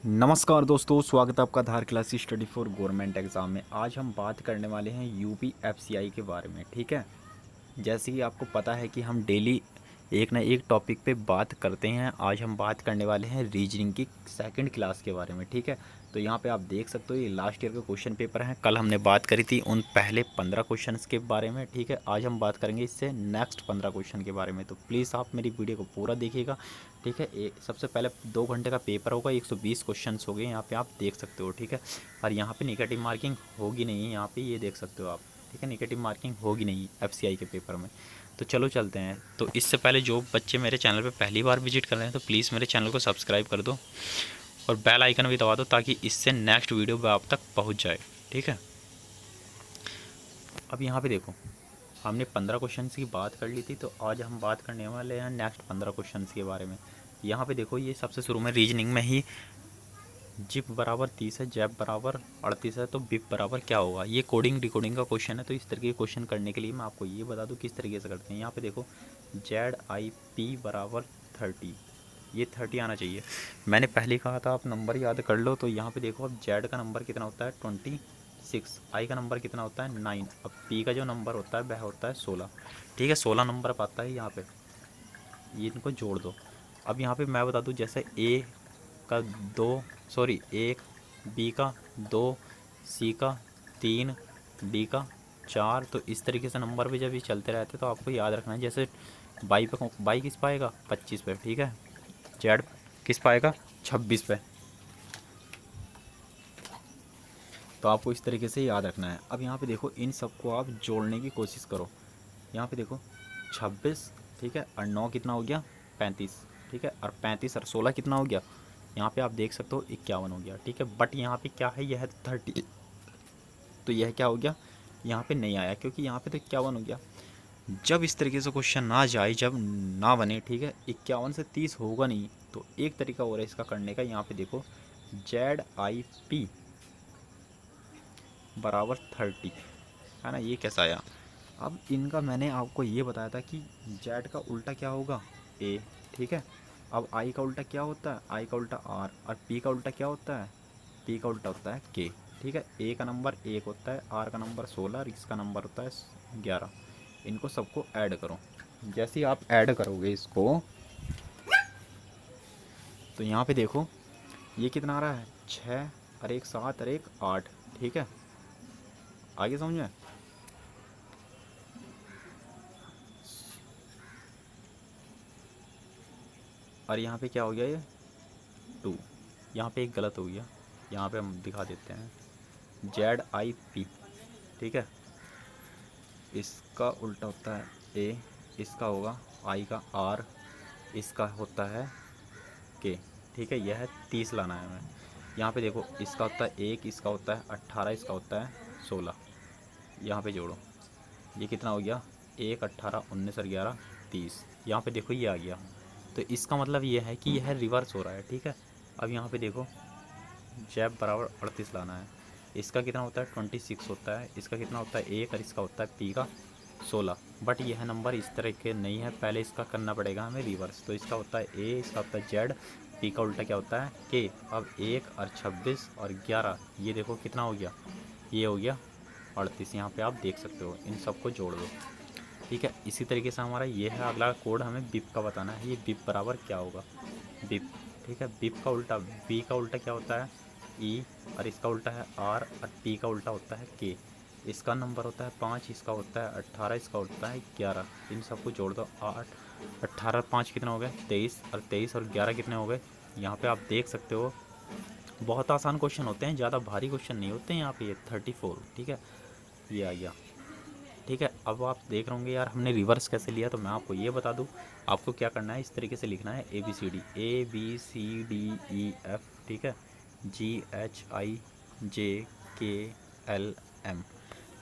नमस्कार दोस्तों, स्वागत है आपका Aadhaar class study for government exam में। आज हम बात करने वाले हैं यूपी एफसीआई के बारे में। ठीक है, जैसे कि आपको पता है कि हम डेली एक ना एक टॉपिक पे बात करते हैं। आज हम बात करने वाले हैं रीजनिंग की सेकंड क्लास के बारे में। ठीक है, तो यहाँ पे आप देख सकते हो ये लास्ट ईयर के क्वेश्चन पेपर हैं। कल हमने बात करी थी उन पहले 15 क्वेश्चंस के बारे में। ठीक है, आज हम बात करेंगे इससे नेक्स्ट 15 क्वेश्चन के बारे में। तो प्लीज़ आप मेरी वीडियो को पूरा देखिएगा। ठीक है, सबसे पहले 2 घंटे का पेपर होगा, 120 क्वेश्चन हो गए यहाँ पे, आप देख सकते हो। ठीक है, और यहाँ पे नेगेटिव मार्किंग होगी नहीं, यहाँ पे ये देख सकते हो आप। ठीक है, नेगेटिव मार्किंग होगी नहीं एफसीआई के पेपर में। तो चलो चलते हैं। तो इससे पहले जो बच्चे मेरे चैनल पे पहली बार विजिट कर रहे हैं तो प्लीज़ मेरे चैनल को सब्सक्राइब कर दो और बेल आइकन भी दबा दो ताकि इससे नेक्स्ट वीडियो आप तक पहुंच जाए। ठीक है, अब यहाँ पे देखो, हमने 15 क्वेश्चंस की बात कर ली थी, तो आज हम बात करने वाले हैं नेक्स्ट 15 क्वेश्चंस के बारे में। यहाँ पे देखो, ये सबसे शुरू में रीजनिंग में ही जिप बराबर 30 है, जैप बराबर 38 है, तो बिप बराबर क्या होगा। ये कोडिंग डिकोडिंग का क्वेश्चन है। तो इस तरीके के क्वेश्चन करने के लिए मैं आपको ये बता दूं किस तरीके से करते हैं। यहाँ पे देखो, जेड आई पी बराबर 30, ये 30 आना चाहिए। मैंने पहले कहा था आप नंबर याद कर लो। तो यहाँ पे देखो, अब जेड का नंबर कितना होता है 26, आई का नंबर कितना होता है 9, अब पी का जो नंबर होता है वह होता है 16। ठीक है, 16 नंबर आता है यहाँ पे, ये इनको जोड़ दो। अब यहाँ पे मैं बता दूँ, जैसे ए का 2, सॉरी 1, बी का 2, सी का 3, डी का 4, तो इस तरीके से नंबर भी जब ये चलते रहते तो आपको याद रखना है। जैसे बाई पे, बाई किस पाएगा 25 पे। ठीक है, जेड किस पाएगा 26 पे। तो आपको इस तरीके से याद रखना है। अब यहाँ पे देखो, इन सबको आप जोड़ने की कोशिश करो। यहाँ पे देखो 26, ठीक है, और 9 कितना हो गया 35। ठीक है, और 35 और 16 कितना हो गया, यहाँ पे आप देख सकते हो 51 हो गया। ठीक है, बट यहाँ पे क्या है, यह है 30, तो यह क्या हो गया, यहाँ पे नहीं आया क्योंकि यहाँ पे तो 51 हो गया। जब इस तरीके से क्वेश्चन ना जाए, जब ना बने, ठीक है, 51 से 30 होगा नहीं, तो एक तरीका और है इसका करने का। यहाँ पे देखो, जेड आई पी बराबर 30 है ना, ये कैसा आया। अब इनका मैंने आपको ये बताया था कि जेड का उल्टा क्या होगा ए। ठीक है, अब आई का उल्टा क्या होता है, आई का उल्टा आर, और पी का उल्टा क्या होता है, पी का उल्टा होता है के। ठीक है, ए का नंबर 1 होता है, आर का नंबर 16 और इसका नंबर होता है 11। इनको सबको ऐड करो। जैसे ही आप ऐड करोगे इसको, तो यहाँ पे देखो ये कितना आ रहा है, 6 और 1 7 और 1 8। ठीक है, आगे समझ में। और यहाँ पे क्या हो गया, ये 2, यहाँ पे एक गलत हो गया, यहाँ पे हम दिखा देते हैं जेड आई पी। ठीक है, इसका उल्टा होता है ए, इसका होगा आई का आर, इसका होता है के। ठीक है, यह है 30 लाना है हमें। यहाँ पे देखो, इसका होता है 1, इसका होता है 18, इसका होता है 16। यहाँ पे जोड़ो, ये कितना हो गया, 1 18 19 और 11 30। यहाँ पे देखो ये आ गया, तो इसका मतलब ये है कि यह रिवर्स हो रहा है। ठीक है, अब यहाँ पे देखो, जैब बराबर 38 लाना है। इसका कितना होता है 26 होता है, इसका कितना होता है 1 और इसका होता है पी का 16। बट यह नंबर इस तरह के नहीं है, पहले इसका करना पड़ेगा हमें रिवर्स। तो इसका होता है ए, इसका होता है जेड, पी का उल्टा क्या होता है के। अब 1 और 26 और 11, ये देखो कितना हो गया, ये हो गया 38। यहाँ पे आप देख सकते हो, इन सबको जोड़ दो। ठीक है, इसी तरीके से हमारा ये है अगला कोड, हमें बिप का बताना है। ये बिप बराबर क्या होगा, बिप। ठीक है, बिप का उल्टा, बी का उल्टा क्या होता है ई, और इसका उल्टा है आर, और पी का उल्टा होता है के। इसका नंबर होता है 5, इसका होता है 18, इसका होता है 11। इन सबको जोड़ दो, 8 18 5 कितना हो गए 23, और 23 और 11 कितने हो गए। यहाँ पे आप देख सकते हो, बहुत आसान क्वेश्चन होते हैं, ज़्यादा भारी क्वेश्चन नहीं होते हैं यहाँ पे। ये 34, ठीक है, ये आ गया। ठीक है, अब आप देख रहे होंगे यार हमने रिवर्स कैसे लिया, तो मैं आपको ये बता दूं, आपको क्या करना है, इस तरीके से लिखना है ABCD, ठीक है, GHIJKLM।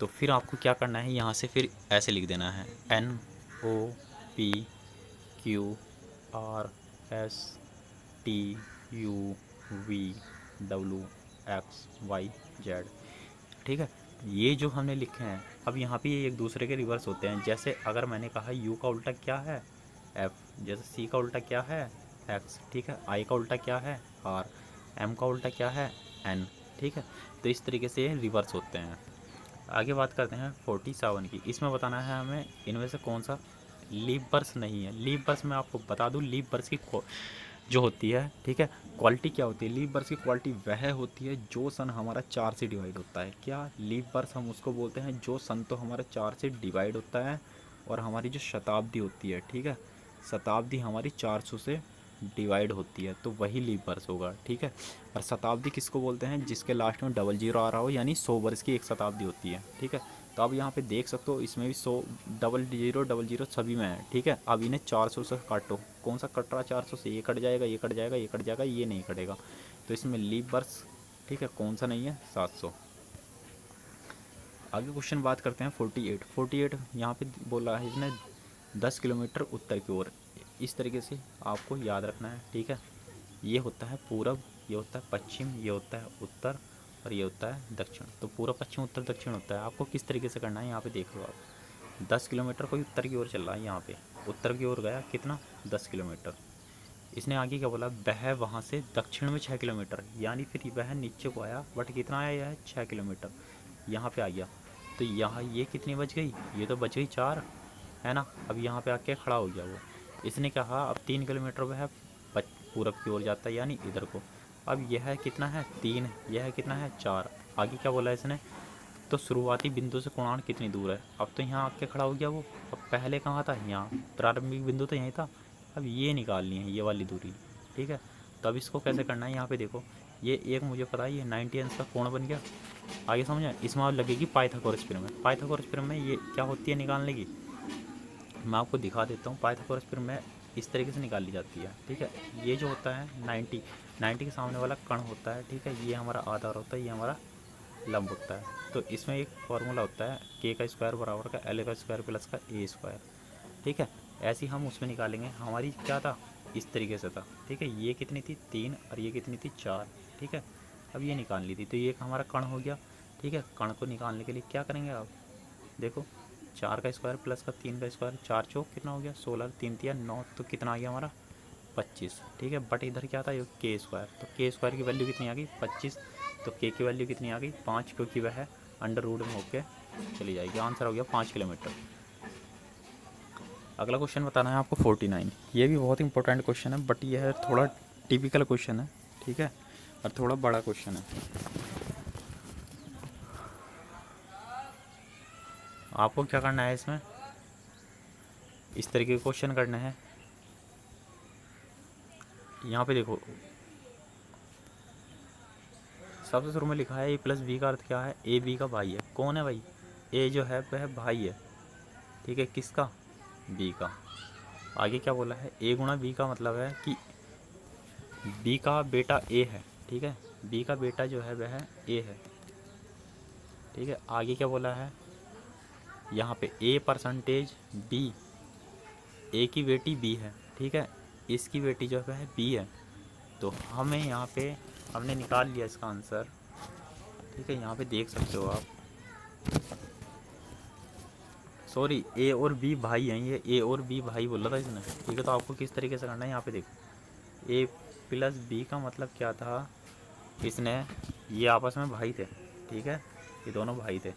तो फिर आपको क्या करना है, यहाँ से फिर ऐसे लिख देना है NOPQRSTUVWXYZ। ठीक है, ये जो हमने लिखे हैं, अब यहाँ पे ये एक दूसरे के रिवर्स होते हैं। जैसे अगर मैंने कहा यू का उल्टा क्या है एफ, जैसे सी का उल्टा क्या है एक्स, ठीक है, आई का उल्टा क्या है आर, m का उल्टा क्या है n, ठीक है। तो इस तरीके से रिवर्स होते हैं। आगे बात करते हैं 47 की। इसमें बताना है हमें इनमें से कौन सा लीप वर्स नहीं है। लीप वर्स मैं आपको बता दूं, लीप वर्स की जो होती है, ठीक है, क्वालिटी क्या होती है। लीप वर्स की क्वालिटी वह होती है जो सन हमारा 4 से डिवाइड होता है। क्या लीप वर्स हम उसको बोलते हैं जो सन तो हमारा 4 से डिवाइड होता है, और हमारी जो शताब्दी होती है, ठीक है, शताब्दी हमारी 400 से डिवाइड होती है, तो वही लीप वर्स होगा, ठीक है। और शताब्दी किसको बोलते हैं, जिसके लास्ट में 00 आ रहा हो, यानी 100 वर्ष की एक शताब्दी होती है, ठीक है। तो अब यहाँ पे देख सकते हो इसमें भी 100 00 सभी में है, ठीक है। अब इन्हें 400 से काटो, कौन सा कट रहा है 400 से, ये कट जाएगा, ये कट जाएगा, ये कट जाएगा, ये नहीं कटेगा। तो इसमें लीप वर्ष, ठीक है, कौन सा नहीं है, 700। आगे क्वेश्चन बात करते हैं 48 यहाँ पे बोला है इसने 10 किलोमीटर उत्तर की ओर। इस तरीके से आपको याद रखना है, ठीक है। ये होता है पूरब, ये होता है पश्चिम, ये होता है उत्तर, और ये होता है दक्षिण। तो पूरा पश्चिम उत्तर दक्षिण होता है। आपको किस तरीके से करना है यहाँ पे देख लो आप। 10 किलोमीटर कोई उत्तर की ओर चल रहा है, यहाँ पे उत्तर की ओर गया कितना, 10 किलोमीटर। इसने आगे क्या बोला, वह वहाँ से दक्षिण में 6 किलोमीटर, यानी फिर वह नीचे को आया, बट कितना आया, यह 6 किलोमीटर यहाँ पे आ गया। तो यहाँ ये कितनी बच गई, ये तो बच गई 4, है ना। अब यहाँ पे आके खड़ा हो गया वो। इसने कहा अब 3 किलोमीटर वह पूरब की ओर जाता है, यानी इधर को। अब यह कितना है 3, यह कितना है 4। आगे क्या बोला इसने, तो शुरुआती बिंदु से कोणार्क कितनी दूर है। अब तो यहाँ आके खड़ा हो गया वो। अब पहले कहाँ था, यहाँ प्रारंभिक बिंदु तो यहीं था। अब ये निकालनी है, ये वाली दूरी, ठीक है। तो अब इसको कैसे करना है, यहाँ पे देखो, ये एक मुझे पता है, ये 90 अंश का कोण बन गया। आगे समझे, इसमें आप लगेगी पाइथागोरस प्रमेय। पाइथागोरस प्रमेय ये क्या होती है निकालने की, मैं आपको दिखा देता हूँ। पाइथागोरस प्रमेय इस तरीके से निकाली जाती है, ठीक है। ये जो होता है 90 के सामने वाला कण होता है, ठीक है, ये हमारा आधार होता है, ये हमारा लंब होता है। तो इसमें एक फार्मूला होता है k का स्क्वायर बराबर का l का स्क्वायर प्लस का a स्क्वायर, ठीक है। ऐसे ही हम उसमें निकालेंगे। हमारी क्या था, इस तरीके से था, ठीक है। ये कितनी थी 3, और ये कितनी थी 4, ठीक है। अब ये निकाल ली थी, तो ये हमारा कण हो गया, ठीक है। कण को निकालने के लिए क्या करेंगे आप, देखो 4 का स्क्वायर प्लस का 3 का स्क्वायर, 4 चौक कितना हो गया 16, 3 तिया 9, तो कितना आ गया हमारा 25, ठीक है। बट इधर क्या था, ये के स्क्वायर, तो के स्क्वायर की वैल्यू कितनी आ गई 25। तो के की वैल्यू कितनी आ गई 5, क्योंकि वह है अंडर रूट में होके चली जाएगी। आंसर हो गया 5 किलोमीटर। अगला क्वेश्चन बताना है आपको 49। ये भी बहुत इंपॉर्टेंट क्वेश्चन है, बट यह थोड़ा टिपिकल क्वेश्चन है, ठीक है, और थोड़ा बड़ा क्वेश्चन है। आपको क्या करना है इसमें, इस तरीके के क्वेश्चन करने हैं। यहाँ पे देखो, सबसे शुरू में लिखा है ए प्लस बी का अर्थ क्या है, ए बी का भाई है। कौन है भाई, ए जो है वह भाई है, ठीक है, किसका, बी का। आगे क्या बोला है, ए गुणा बी का मतलब है कि बी का बेटा ए है, ठीक है, बी का बेटा जो है वह ए है, ठीक है। आगे क्या बोला है, यहाँ पे ए परसेंटेज बी, ए की बेटी बी है, ठीक है, इसकी बेटी जो है बी है। तो हमें यहाँ पे हमने निकाल लिया इसका आंसर, ठीक है। यहाँ पे देख सकते हो आप, सॉरी, ए और बी भाई हैं, ये ए और बी भाई बोला था इसने, ठीक है। तो आपको किस तरीके से करना है, यहाँ पे देखो, ए प्लस बी का मतलब क्या था, इसने, ये आपस में भाई थे, ठीक है, ये दोनों भाई थे,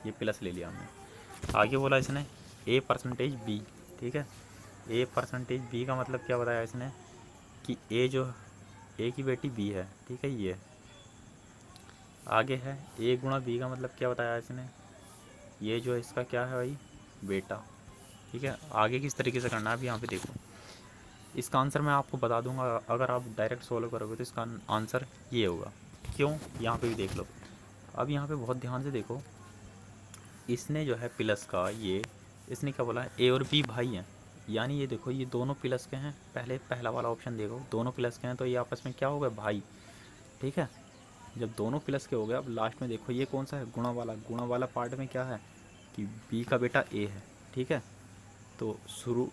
ये प्लस ले लिया हमने। आगे बोला इसने ए परसेंटेज बी, ठीक है, ए परसेंटेज बी का मतलब क्या बताया इसने कि ए जो, ए की बेटी बी है, ठीक है, ये। आगे है ए गुणा बी का मतलब क्या बताया इसने, ये जो इसका क्या है भाई, बेटा, ठीक है। आगे किस तरीके से करना है, अब यहाँ पे देखो, इसका आंसर मैं आपको बता दूंगा। अगर आप डायरेक्ट सॉल्व करोगे तो इसका आंसर ये होगा। क्यों, यहाँ पे भी देख लो। अब यहाँ पे बहुत ध्यान से देखो, इसने जो है प्लस का ये, इसने क्या बोला है, ए और बी भाई हैं, यानी ये देखो ये दोनों प्लस के हैं। पहला वाला ऑप्शन देखो, दोनों प्लस के हैं, तो ये आपस में क्या हो गए, भाई, ठीक है। जब दोनों प्लस के हो गए, अब लास्ट में देखो ये कौन सा है, गुणा वाला पार्ट में क्या है कि बी का बेटा ए है, ठीक है। तो शुरू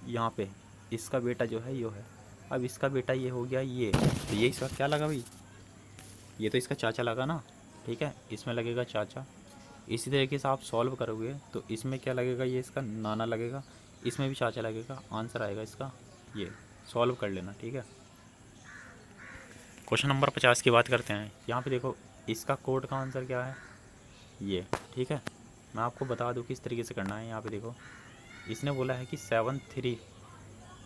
यहाँ पे इसका बेटा जो है ये है, अब इसका बेटा ये हो गया ये, तो ये इसका क्या लगा भाई, ये तो इसका चाचा लगा ना, ठीक है, इसमें लगेगा चाचा। इसी तरीके से आप सॉल्व करोगे तो इसमें क्या लगेगा, ये इसका नाना लगेगा, इसमें भी चाचा लगेगा, आंसर आएगा इसका ये। सॉल्व कर लेना, ठीक है। क्वेश्चन नंबर 50 की बात करते हैं। यहाँ पे देखो इसका कोड का आंसर क्या है, ये। ठीक है, मैं आपको बता दूँ किस तरीके से करना है। यहाँ पे देखो इसने बोला है कि 7-3,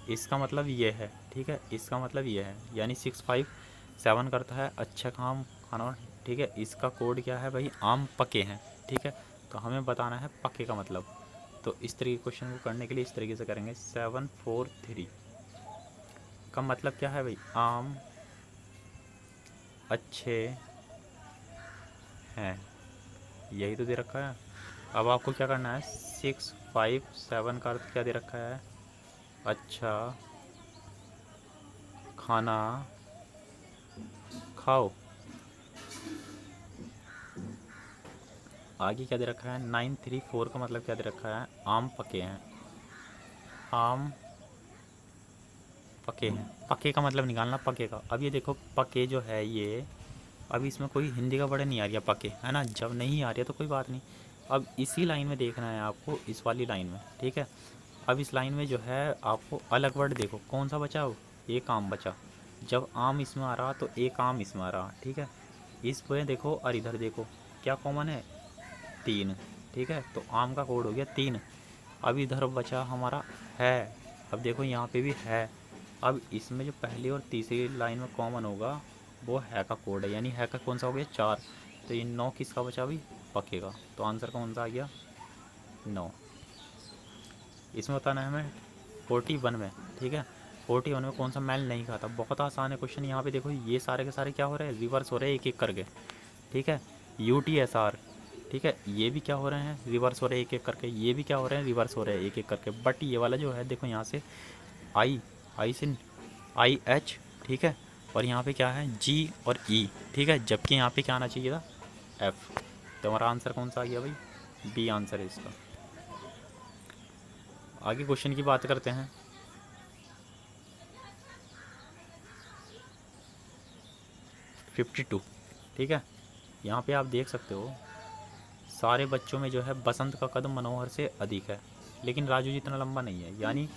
इसका मतलब ये है। ठीक है, इसका मतलब ये है, यानी 6-5-7 करता है अच्छा काम खाना। ठीक है, इसका कोड क्या है भाई, आम पके हैं। ठीक है, तो हमें बताना है पके का मतलब। तो इस तरीके क्वेश्चन को करने के लिए इस तरीके से करेंगे। 7-4-3 का मतलब क्या है भाई, आम अच्छे हैं, यही तो दे रखा है। अब आपको क्या करना है, 6-5-7 का अर्थ क्या दे रखा है, अच्छा खाना खाओ। आगे क्या दे रखा है, 9-3-4 का मतलब क्या दे रखा है, आम पके हैं, आम पके हैं। पके का मतलब निकालना, पके का। अब ये देखो पके जो है ये, अब इसमें कोई हिंदी का वर्ड नहीं आ रहा पके, है ना। जब नहीं आ रहा तो कोई बात नहीं। अब इसी लाइन में देखना है आपको, इस वाली लाइन में। ठीक है, अब इस लाइन में जो है आपको अलग वर्ड देखो कौन सा बचा हो, एक आम बचा। जब आम इसमें आ रहा तो एक आम इसमें आ रहा। ठीक है, इस पे देखो और इधर देखो क्या कॉमन है, 3। ठीक है, तो आम का कोड हो गया 3। अब इधर बचा हमारा है, अब देखो यहाँ पे भी है। अब इसमें जो पहली और तीसरी लाइन में कॉमन होगा वो है का कोड है, यानी है का कौन सा हो गया, 4। तो ये 9 किसका बचा भाई, पकेगा। तो आंसर कौन सा आ गया, 9। इसमें बताना है हमें 41 में। ठीक है, 41 में कौन सा मैल नहीं खाता। बहुत आसान है क्वेश्चन। यहाँ पे देखो ये सारे के सारे क्या हो रहे हैं, रिवर्स हो रहे हैं एक एक करके। ठीक है, UTSR। ठीक है, ये भी क्या हो रहे हैं, रिवर्स हो रहे हैं एक एक करके। ये भी क्या हो रहे हैं, रिवर्स हो रहे हैं एक एक करके। बट ये वाला जो है देखो यहाँ से आई से IH। ठीक है, और यहाँ पे क्या है, G और E। ठीक है, जबकि यहाँ पे क्या आना चाहिए था, F। तो हमारा आंसर कौन सा आ गया भाई, B आंसर है इसका। आगे क्वेश्चन की बात करते हैं। 52। ठीक है, यहाँ पे आप देख सकते हो सारे बच्चों में जो है बसंत का कद मनोहर से अधिक है, लेकिन राजू जितना लंबा नहीं है। यानी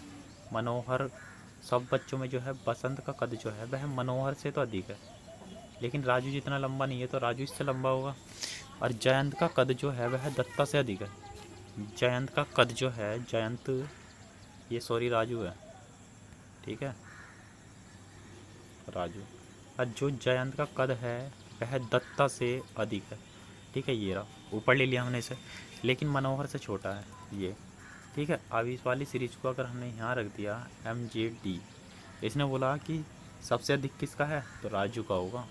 मनोहर, सब बच्चों में जो है बसंत का कद जो है वह मनोहर से तो अधिक है, लेकिन राजू जितना लंबा नहीं है, तो राजू इससे लंबा होगा। और जयंत का कद जो है वह दत्ता से अधिक है। जयंत का कद जो है, जयंत, ये सॉरी राजू है। ठीक है, राजू। और जो जयंत का कद है वह दत्ता से अधिक है। ठीक है, ये रहा, ऊपर ले लिया हमने इसे, लेकिन मनोहर से छोटा है ये। ठीक है, अब इस वाली सीरीज को अगर हमने यहाँ रख दिया MJD, इसने बोला कि सबसे अधिक किसका है, तो राजू का होगा।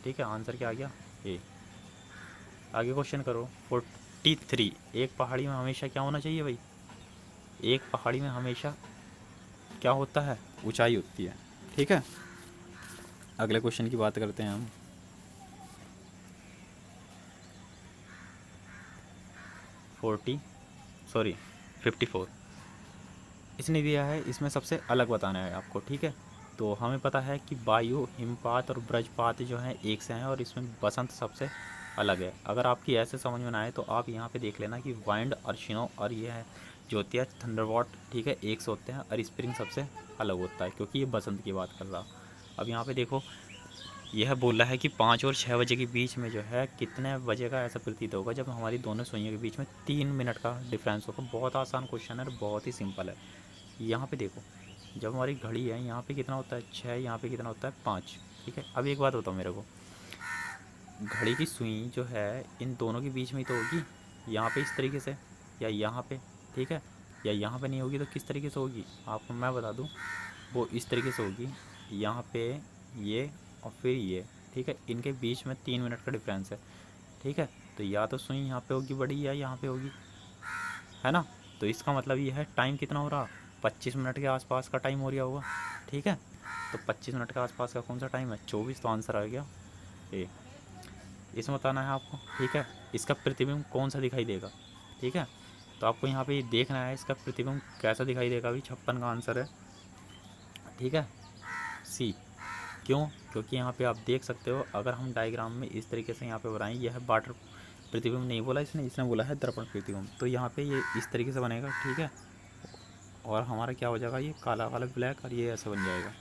ठीक है, आंसर क्या आ गया, ए। आगे क्वेश्चन करो। 43, एक पहाड़ी में हमेशा क्या होना चाहिए भाई, एक पहाड़ी में हमेशा क्या होता है, ऊंचाई होती है। ठीक है, अगले क्वेश्चन की बात करते हैं हम। 54 इसने दिया है, इसमें सबसे अलग बताना है आपको। ठीक है, तो हमें पता है कि वायु, हिमपात और ब्रजपात जो हैं एक से हैं, और इसमें बसंत सबसे अलग है। अगर आपकी ऐसे समझ में ना आए तो आप यहाँ पे देख लेना कि वाइंड और शिनो और ये है जो होती है थंडरबॉल्ट। ठीक है, एक से होते हैं, और स्प्रिंग सबसे अलग होता है, क्योंकि ये बसंत की बात कर रहा। अब यहाँ पे देखो यह बोला है कि 5 और 6 बजे के बीच में जो है कितने बजे का ऐसा प्रतीत होगा जब हमारी दोनों सुइयों के बीच में 3 मिनट का डिफरेंस होगा। बहुत आसान क्वेश्चन है और बहुत ही सिंपल है। यहाँ पे देखो जब हमारी घड़ी है यहाँ पे कितना होता है, 6, यहाँ पे कितना होता है, 5। ठीक है, अब एक बात बताओ मेरे को, घड़ी की सुई जो है इन दोनों के बीच में ही तो होगी, यहाँ पे इस तरीके से, या यहाँ पे। ठीक है, या यहाँ पे नहीं होगी तो किस तरीके से होगी, आपको मैं बता दूँ, वो इस तरीके से होगी, यहाँ पे ये और फिर ये। ठीक है, इनके बीच में 3 मिनट का डिफरेंस है। ठीक है, तो या तो सुई यहाँ पे होगी बड़ी, या यहाँ पे होगी, है ना। तो इसका मतलब ये है टाइम कितना हो रहा, 25 मिनट के आसपास का टाइम हो रहा होगा। ठीक है, तो 25 मिनट के आसपास का कौन सा टाइम है, 24। तो आंसर आ गया ए। इसमें बताना है आपको। ठीक है, इसका प्रतिबिंब कौन सा दिखाई देगा। ठीक है, तो आपको यहाँ पे देखना है इसका प्रतिबिंब कैसा दिखाई देगा। अभी 56 का आंसर है। ठीक है, सी। क्यों, क्योंकि यहाँ पे आप देख सकते हो, अगर हम डायग्राम में इस तरीके से यहाँ पे बनाएं, यह है वाटर प्रतिबिंब नहीं बोला इसने, इसने बोला है दर्पण प्रतिबिंब। तो यहाँ पे ये इस तरीके से बनेगा। ठीक है, और हमारा क्या हो जाएगा, ये काला काला ब्लैक, और ये ऐसे बन जाएगा।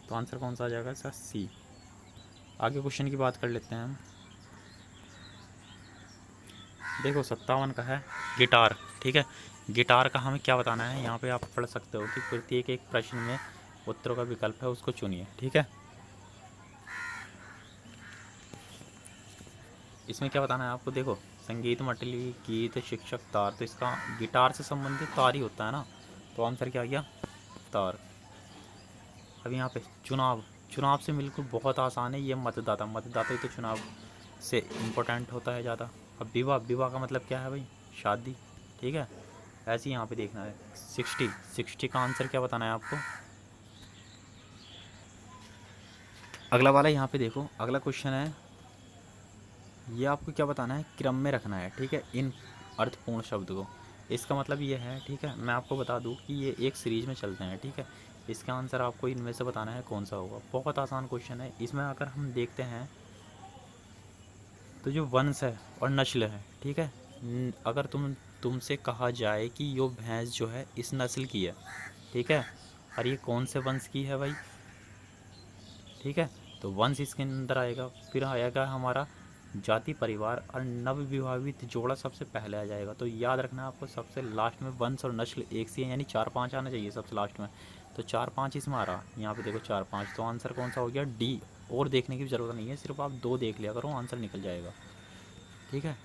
तो आंसर कौन सा आ जाएगा इसका, सी। आगे क्वेश्चन की बात कर लेते हैं हम। देखो 57 का है गिटार, ठीक है। गिटार का हमें क्या बताना है, यहाँ पे आप पढ़ सकते हो कि प्रत्येक एक प्रश्न में उत्तरों का विकल्प है, उसको चुनिए, ठीक है। इसमें क्या बताना है आपको, देखो संगीत मंडली, गीत, शिक्षक, तार, तो इसका गिटार से संबंधित तार ही होता है ना, तो आंसर क्या आ गया, तार। अब यहाँ पे चुनाव, चुनाव से बिल्कुल बहुत आसान है, ये मतदाता, मतदाता ही तो चुनाव से इम्पोर्टेंट होता है ज़्यादा। अब विवाह, विवाह का मतलब क्या है भाई, शादी, ठीक है। ऐसे ही यहाँ पे देखना है 60 का आंसर क्या बताना है आपको। अगला वाला यहाँ पे देखो, अगला क्वेश्चन है, ये आपको क्या बताना है, क्रम में रखना है, ठीक है, इन अर्थपूर्ण शब्द को। इसका मतलब ये है, ठीक है, मैं आपको बता दूँ कि ये एक सीरीज में चलते हैं, ठीक है। इसका आंसर आपको इनमें से बताना है कौन सा होगा। बहुत आसान क्वेश्चन है। इसमें अगर हम देखते हैं तो जो वंश है और नस्ल है, ठीक है, अगर तुमसे कहा जाए कि यो भैंस जो है इस नस्ल की है, ठीक है, और ये कौन से वंश की है भाई, ठीक है, तो वंश इसके अंदर आएगा। फिर आएगा हमारा जाति, परिवार और नवविवाहित जोड़ा सबसे पहले आ जाएगा। तो याद रखना आपको, सबसे लास्ट में वंश और नस्ल एक सी है, यानी 4-5 आना चाहिए सबसे लास्ट में। तो 4-5 इसमें आ रहा, यहाँ पे देखो 4-5, तो आंसर कौन सा हो गया, डी। और देखने की ज़रूरत नहीं है, सिर्फ आप 2 देख लिया करो, आंसर निकल जाएगा, ठीक है।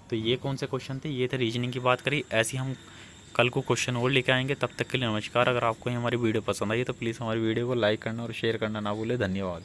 तो ये कौन से क्वेश्चन थे, ये थे रीजनिंग की बात करी। ऐसी हम कल को क्वेश्चन और लेके आएंगे। तब तक के लिए नमस्कार। अगर आपको हमारी वीडियो पसंद आई तो प्लीज़ हमारी वीडियो को लाइक करना और शेयर करना ना भूलें। धन्यवाद।